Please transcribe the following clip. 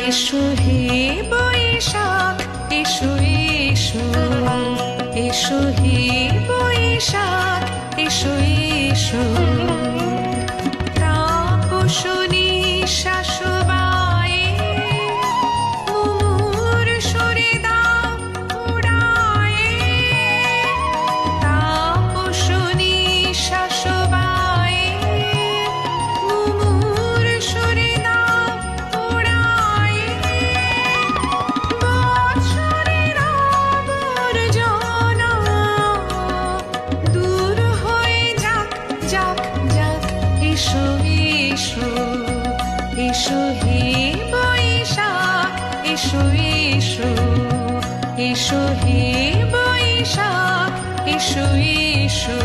এসো হে বৈশাখ এসো এসো, এসো হে বৈশাখ এসো এসো। তাপসনী শাশুবায়ে মুমুর সুরে দাও উড়ায়ে। তাপসনী শাশুবায়ে মুমুর সুরে দাও উড়ায়ে। বৎসরের আবর্জনা দূর হয়ে যাক যাক যাক। এসো এসো, এসো হে বৈশাখ এসো এসো, এসো হে বৈশাখ এসো এসো।